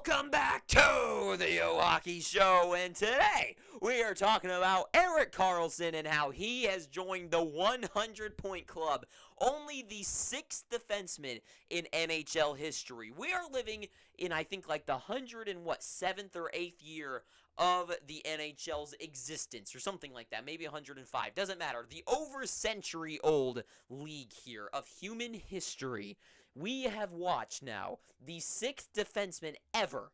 Welcome back to the Yo Hockey Show, and today we are talking about Erik Karlsson and how he has joined the 100-point club, only the 6th defenseman in NHL history. We are living in, I think, like the 7th or 8th year of the NHL's existence, or something like that, maybe 105, doesn't matter. The over century old league here of human history. We have watched now the 6th defenseman ever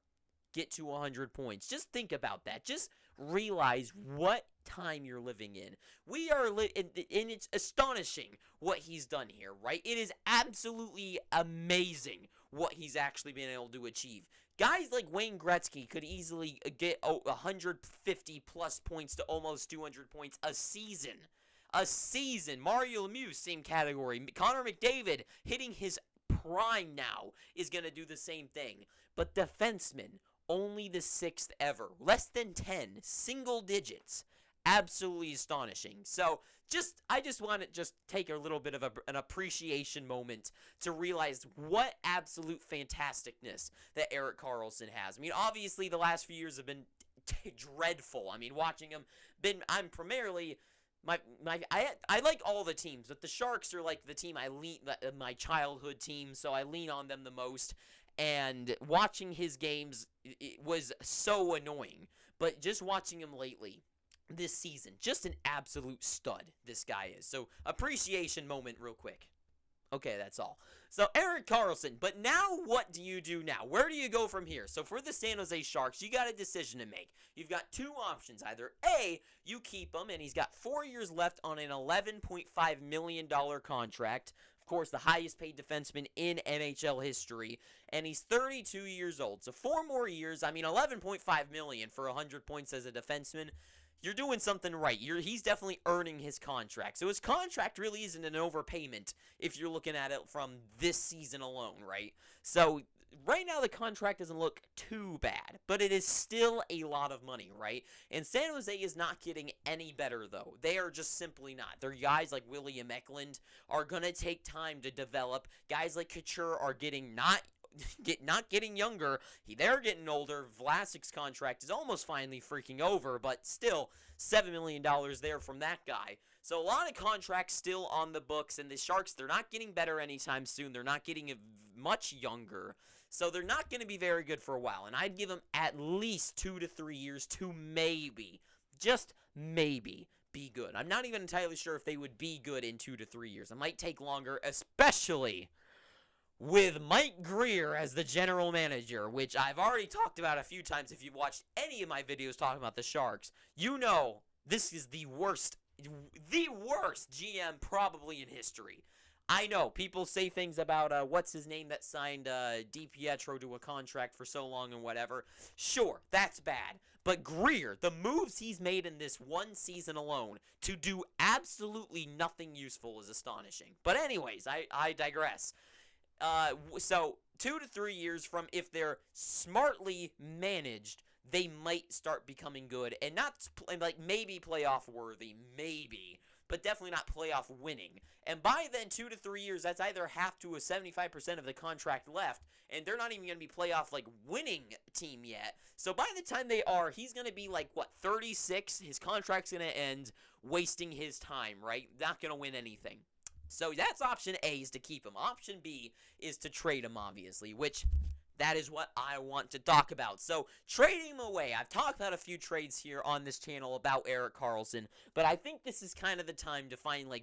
get to 100 points. Just think about that. Just realize what time you're living in. We are and it's astonishing what he's done here, right? It is absolutely amazing what he's actually been able to achieve. Guys like Wayne Gretzky could easily get 150 plus points to almost 200 points a season. Mario Lemieux, same category. Connor McDavid hitting his prime now is going to do the same thing. But defensemen, only the 6th ever. Less than 10, single digits. Absolutely astonishing. So, I just want to just take a little bit of an appreciation moment to realize what absolute fantasticness that Erik Karlsson has. I mean, obviously, the last few years have been dreadful. I mean, watching him, I'm primarily... I like all the teams, but the Sharks are like the team my childhood team, so I lean on them the most. And watching his games, it was so annoying. But just watching him lately, this season, just an absolute stud this guy is. So appreciation moment real quick. Okay, that's all. So, Erik Karlsson, but now what do you do now? Where do you go from here? So, for the San Jose Sharks, you got a decision to make. You've got two options. Either A, you keep him, and he's got 4 years left on an $11.5 million contract. Of course, the highest paid defenseman in NHL history, and he's 32 years old. So, 4 more years, I mean, $11.5 million for 100 points as a defenseman. You're doing something right. He's definitely earning his contract. So his contract really isn't an overpayment if you're looking at it from this season alone, right? So right now the contract doesn't look too bad, but it is still a lot of money, right? And San Jose is not getting any better, though. They are just simply not. Their guys like William Eklund are going to take time to develop. Guys like Couture are not getting younger. They're getting older. Vlasic's contract is almost finally freaking over, but still $7 million there from that guy. So a lot of contracts still on the books, and the Sharks, they're not getting better anytime soon. They're not getting much younger, so they're not going to be very good for a while. And I'd give them at least 2 to 3 years to maybe, just maybe, be good. I'm not even entirely sure if they would be good in 2 to 3 years. It might take longer, especially with Mike Grier as the general manager, which I've already talked about a few times. If you've watched any of my videos talking about the Sharks, you know this is the worst GM probably in history. I know, people say things about, what's his name that signed DiPietro to a contract for so long and whatever. Sure, that's bad. But Grier, the moves he's made in this one season alone to do absolutely nothing useful is astonishing. But anyways, I digress. So 2 to 3 years from, if they're smartly managed, they might start becoming good, and not like maybe playoff worthy, maybe, but definitely not playoff winning. And by then, 2 to 3 years, that's either half to a 75% of the contract left, and they're not even going to be playoff like winning team yet. So by the time they are, he's going to be like, 36? His contract's going to end, wasting his time, right? Not going to win anything. So that's option A, is to keep him. Option B is to trade him, obviously, which that is what I want to talk about. So trading him away. I've talked about a few trades here on this channel about Erik Karlsson, but I think this is kind of the time to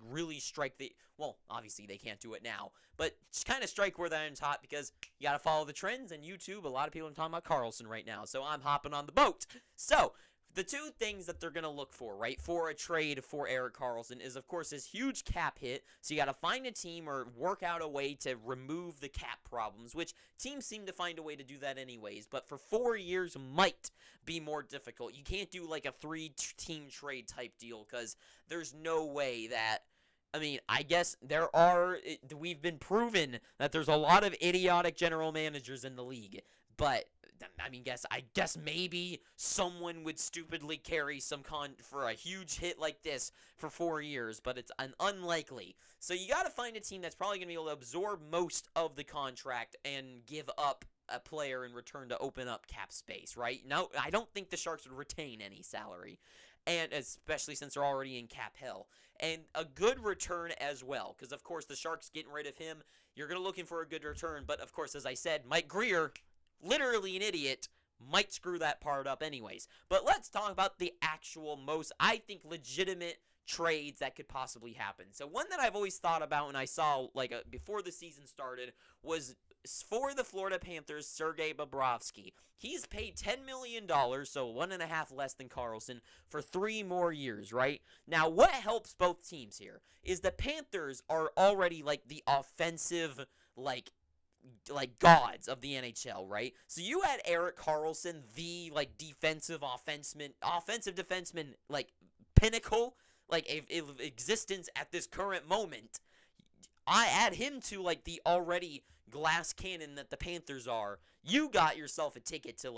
really strike the, well, obviously they can't do it now, but just kind of strike where the iron's hot, because you got to follow the trends, and YouTube, a lot of people are talking about Karlsson right now, so I'm hopping on the boat. So the two things that they're going to look for, right, for a trade for Erik Karlsson is, of course, this huge cap hit. So you got to find a team or work out a way to remove the cap problems, which teams seem to find a way to do that anyways. But for 4 years might be more difficult. You can't do like a 3-team trade type deal, because there's no way that, I mean, I guess we've been proven that there's a lot of idiotic general managers in the league. But I guess maybe someone would stupidly carry some for a huge hit like this for 4 years, but it's unlikely. So you got to find a team that's probably going to be able to absorb most of the contract and give up a player in return to open up cap space, right? No, I don't think the Sharks would retain any salary, and especially since they're already in cap hell. And a good return as well, because of course the Sharks getting rid of him, you're going to looking for a good return, but of course, as I said, Mike Greer, literally an idiot, might screw that part up anyways. But let's talk about the actual most, I think, legitimate trades that could possibly happen. So one that I've always thought about and I saw before the season started was for the Florida Panthers, Sergei Bobrovsky. He's paid $10 million, so 1.5 less than Karlsson, for 3 more years, right? Now, what helps both teams here is the Panthers are already the offensive, gods of the NHL, right? So you had Erik Karlsson, the defensive defenseman, pinnacle, of existence at this current moment. I add him to the already glass cannon that the Panthers are. You got yourself a ticket to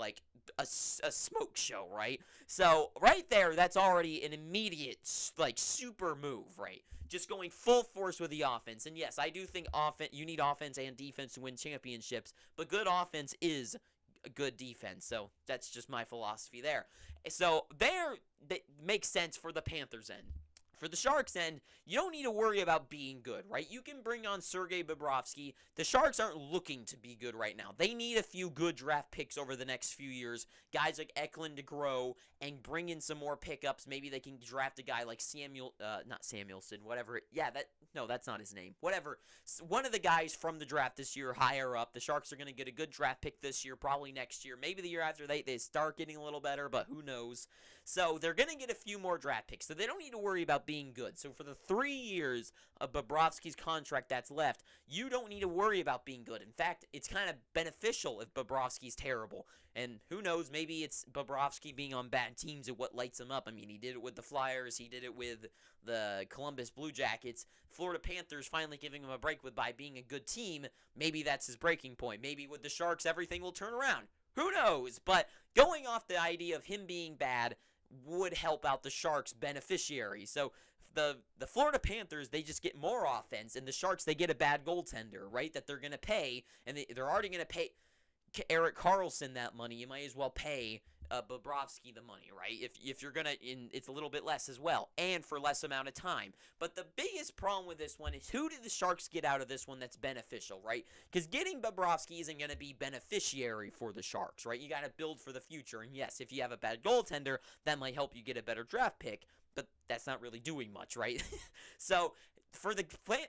a smoke show, right? So right there, that's already an immediate super move, right? Just going full force with the offense. And yes, I do think you need offense and defense to win championships, but good offense is a good defense. So that's just my philosophy there. So that makes sense for the Panthers end. For the Sharks end, you don't need to worry about being good, right? You can bring on Sergei Bobrovsky. The Sharks aren't looking to be good right now. They need a few good draft picks over the next few years. Guys like Eklund to grow and bring in some more pickups. Maybe they can draft a guy like not Samuelson, whatever. Yeah, that's not his name. Whatever. One of the guys from the draft this year, higher up. The Sharks are going to get a good draft pick this year, probably next year. Maybe the year after they start getting a little better, but who knows? So they're going to get a few more draft picks. So they don't need to worry about being good. So for the 3 years of Bobrovsky's contract that's left, you don't need to worry about being good. In fact, it's kind of beneficial if Bobrovsky's terrible. And who knows, maybe it's Bobrovsky being on bad teams and what lights him up. I mean, he did it with the Flyers. He did it with the Columbus Blue Jackets. Florida Panthers finally giving him a break by being a good team. Maybe that's his breaking point. Maybe with the Sharks, everything will turn around. Who knows? But going off the idea of him being bad would help out the Sharks' beneficiaries. So the Florida Panthers, they just get more offense, and the Sharks, they get a bad goaltender, right, that they're going to pay, and they're already going to pay Erik Karlsson that money. You might as well pay Bobrovsky the money, right? If you're going to, it's a little bit less as well, and for less amount of time. But the biggest problem with this one is who do the Sharks get out of this one that's beneficial, right? Because getting Bobrovsky isn't going to be beneficiary for the Sharks, right? You got to build for the future, and yes, if you have a bad goaltender, that might help you get a better draft pick, but that's not really doing much, right? So for the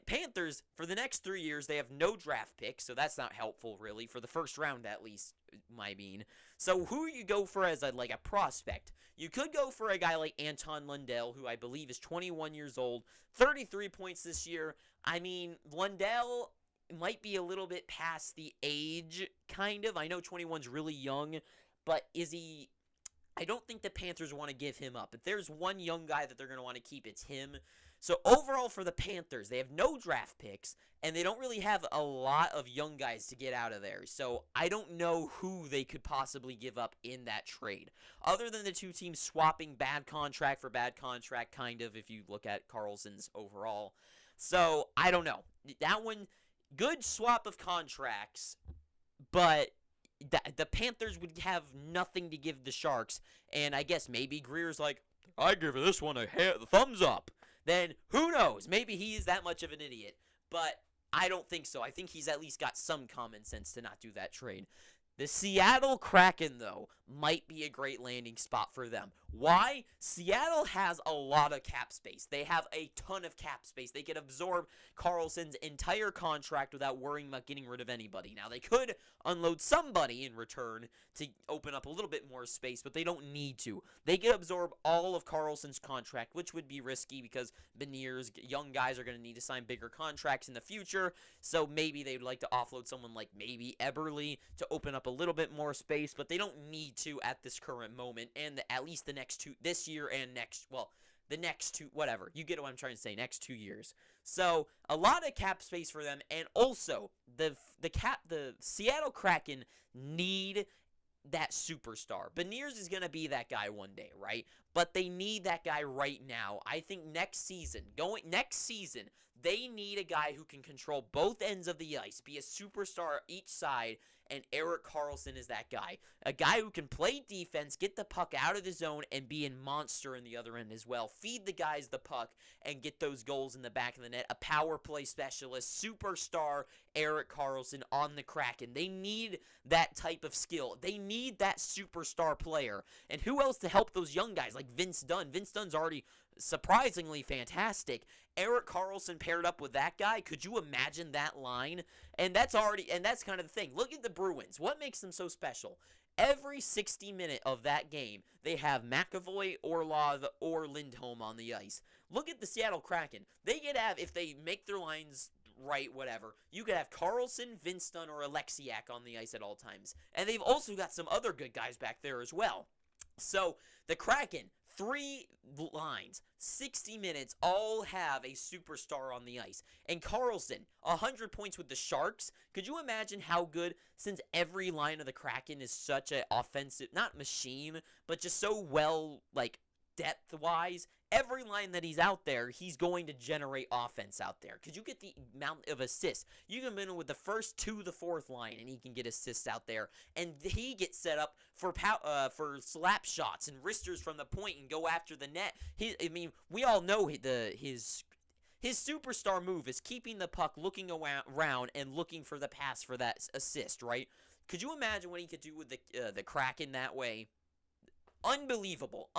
Panthers, for the next 3 years, they have no draft picks, so that's not helpful, really, for the first round, at least, I mean. So who you go for as a prospect? You could go for a guy like Anton Lundell, who I believe is 21 years old, 33 points this year. I mean, Lundell might be a little bit past the age, kind of. I know 21's really young, but is he... I don't think the Panthers want to give him up. If there's one young guy that they're going to want to keep, it's him. So overall for the Panthers, they have no draft picks, and they don't really have a lot of young guys to get out of there. So I don't know who they could possibly give up in that trade. Other than the two teams swapping bad contract for bad contract, kind of, if you look at Karlsson's overall. So I don't know. That one, good swap of contracts, but the Panthers would have nothing to give the Sharks, and I guess maybe Greer's like, I give this one a thumbs up. Then who knows? Maybe he is that much of an idiot, but I don't think so. I think he's at least got some common sense to not do that trade. The Seattle Kraken, though, might be a great landing spot for them. Why? Seattle has a lot of cap space. They have a ton of cap space. They could absorb Karlsson's entire contract without worrying about getting rid of anybody. Now, they could unload somebody in return to open up a little bit more space, but they don't need to. They could absorb all of Karlsson's contract, which would be risky because Beniers, young guys, are going to need to sign bigger contracts in the future, so maybe they'd like to offload someone like maybe Eberle to open up a little bit more space, but they don't need to at this current moment, and at least the next two, this year and next, well, the next two, whatever. You get what I'm trying to say, next 2 years. So, a lot of cap space for them, and also, the Seattle Kraken need that superstar. Beniers is going to be that guy one day, right? But they need that guy right now. I think next season, They need a guy who can control both ends of the ice, be a superstar each side, and Erik Karlsson is that guy. A guy who can play defense, get the puck out of the zone, and be a monster in the other end as well. Feed the guys the puck and get those goals in the back of the net. A power play specialist, superstar Erik Karlsson on the Kraken. They need that type of skill. They need that superstar player. And who else to help those young guys like Vince Dunn? Vince Dunn's already surprisingly fantastic. Erik Karlsson paired up with that guy. Could you imagine that line? And that's kind of the thing. Look at the Bruins. What makes them so special? Every 60-minute of that game, they have McAvoy, Orlov, or Lindholm on the ice. Look at the Seattle Kraken. They could have, if they make their lines right, whatever, you could have Karlsson, Vince Dunn, or Alexiak on the ice at all times. And they've also got some other good guys back there as well. So, the Kraken, 3 lines, 60 minutes, all have a superstar on the ice. And Karlsson, 100 points with the Sharks. Could you imagine how good, since every line of the Kraken is such an offensive, not machine, but just so well, like, depth-wise, every line that he's out there, he's going to generate offense out there. Could you get the amount of assists? You can win with the first to the fourth line, and he can get assists out there. And he gets set up for slap shots and wristers from the point and go after the net. We all know his superstar move is keeping the puck, looking around, and looking for the pass for that assist, right? Could you imagine what he could do with the Kraken that way? Unbelievable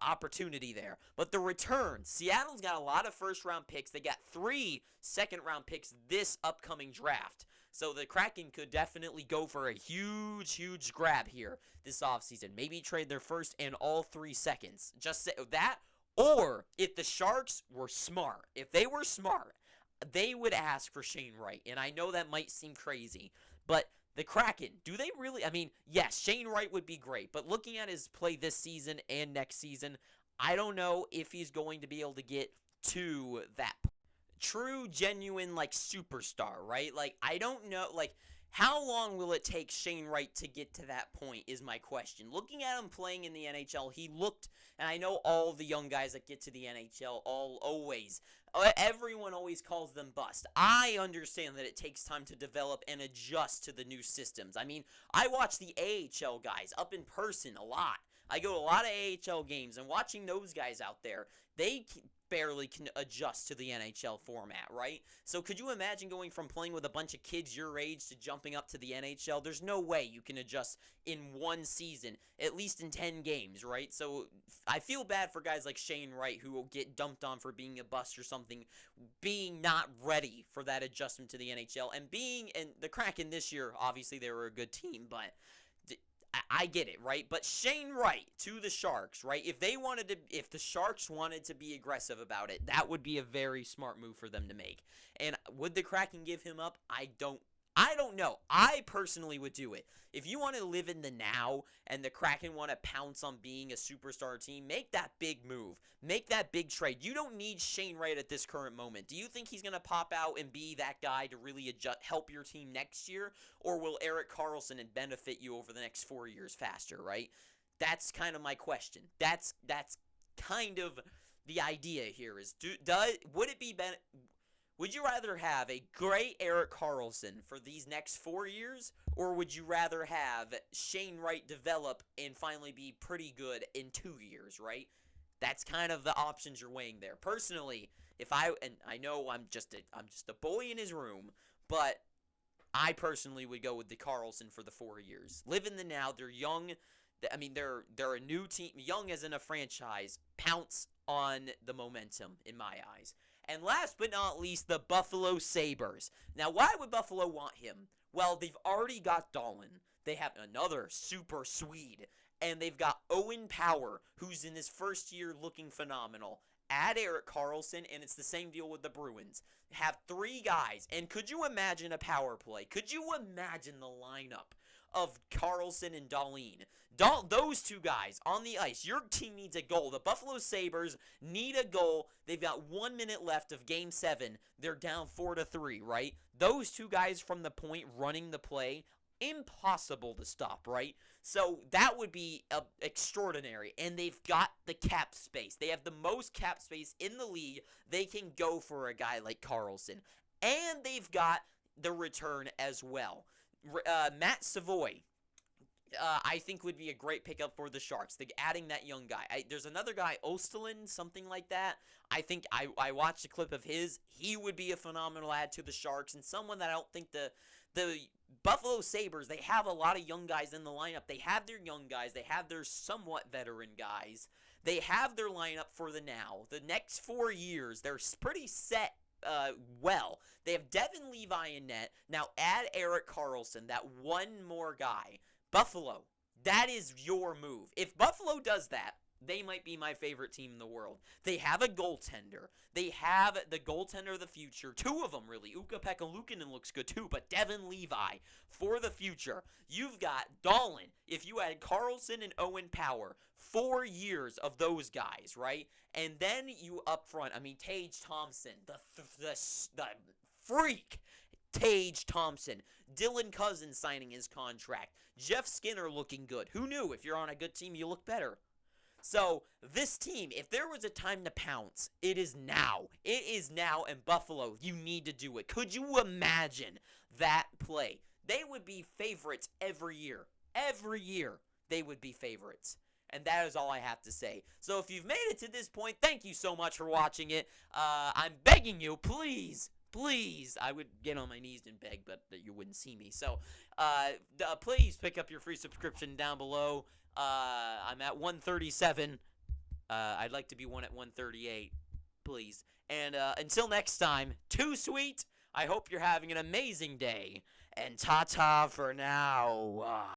opportunity there. But the return, Seattle's got a lot of first-round picks. They got 3 second-round picks this upcoming draft. So the Kraken could definitely go for a huge grab here this offseason. Maybe trade their first and all 3 seconds. Just say that, or if the Sharks were smart, they would ask for Shane Wright. And I know that might seem crazy, but the Kraken, do they really? Yes, Shane Wright would be great, but looking at his play this season and next season, I don't know if he's going to be able to get to that true, genuine, superstar, right? I don't know, how long will it take Shane Wright to get to that point is my question. Looking at him playing in the NHL, he looked, and I know all the young guys that get to the NHL, everyone always calls them bust. I understand that it takes time to develop and adjust to the new systems. I watch the AHL guys up in person a lot. I go to a lot of AHL games, and watching those guys out there, they barely can adjust to the NHL format, right? So could you imagine going from playing with a bunch of kids your age to jumping up to the NHL? There's no way you can adjust in one season, at least in 10 games, right? So I feel bad for guys like Shane Wright who will get dumped on for being a bust or something, being not ready for that adjustment to the NHL. And the Kraken this year, obviously they were a good team, but I get it, right? But Shane Wright to the Sharks, right? If the Sharks wanted to be aggressive about it, that would be a very smart move for them to make. And would the Kraken give him up? I don't know. I personally would do it. If you want to live in the now and the Kraken want to pounce on being a superstar team, make that big move. Make that big trade. You don't need Shane Wright at this current moment. Do you think he's going to pop out and be that guy to really help your team next year? Or will Erik Karlsson benefit you over the next 4 years faster, right? That's kind of my question. That's kind of the idea here is, would you rather have a great Erik Karlsson for these next 4 years, or would you rather have Shane Wright develop and finally be pretty good in 2 years, right? That's kind of the options you're weighing there. Personally, I know I'm just a boy in his room, but I personally would go with the Karlsson for the 4 years. Live in the now. They're young. They're a new team, young as in a franchise. Pounce on the momentum in my eyes. And last but not least, the Buffalo Sabres. Now, why would Buffalo want him? Well, they've already got Dahlin. They have another super Swede. And they've got Owen Power, who's in his first year looking phenomenal. Add Erik Karlsson, and it's the same deal with the Bruins. Have 3 guys. And could you imagine a power play? Could you imagine the lineup of Karlsson and Dahlin? Those 2 guys on the ice. Your team needs a goal. The Buffalo Sabres need a goal. They've got 1 minute left of Game 7. They're down 4-3, right? Those 2 guys from the point running the play impossible to stop, right? So that would be extraordinary. And they've got the cap space. They have the most cap space in the league. They can go for a guy like Karlsson. And they've got the return as well. Matt Savoy, I think would be a great pickup for the Sharks. Adding that young guy. There's another guy, Ostelin, something like that. I think I watched a clip of his. He would be a phenomenal add to the Sharks, and someone that I don't think the Buffalo Sabres, they have a lot of young guys in the lineup. They have their young guys. They have their somewhat veteran guys. They have their lineup for the now. The next 4 years, they're pretty set well. They have Devin Levi in net. Now add Erik Karlsson, that one more guy. Buffalo, that is your move. If Buffalo does that, they might be my favorite team in the world. They have a goaltender. They have the goaltender of the future. Two of them, really. Ukko-Pekka Luukkonen looks good, too. But Devin Levi, for the future. You've got Dahlin. If you add Karlsson and Owen Power, 4 years of those guys, right? And then you up front, I mean, Tage Thompson, the freak. Tage Thompson. Dylan Cousins signing his contract. Jeff Skinner looking good. Who knew? If you're on a good team, you look better. So, this team, if there was a time to pounce, it is now. It is now, and Buffalo, you need to do it. Could you imagine that play? They would be favorites every year. Every year, they would be favorites. And that is all I have to say. So, if you've made it to this point, thank you so much for watching it. I'm begging you, please, I would get on my knees and beg, but you wouldn't see me. So, please pick up your free subscription down below. I'm at 137. I'd like to be one at 138, please. And until next time, too sweet. I hope you're having an amazing day. And ta-ta for now.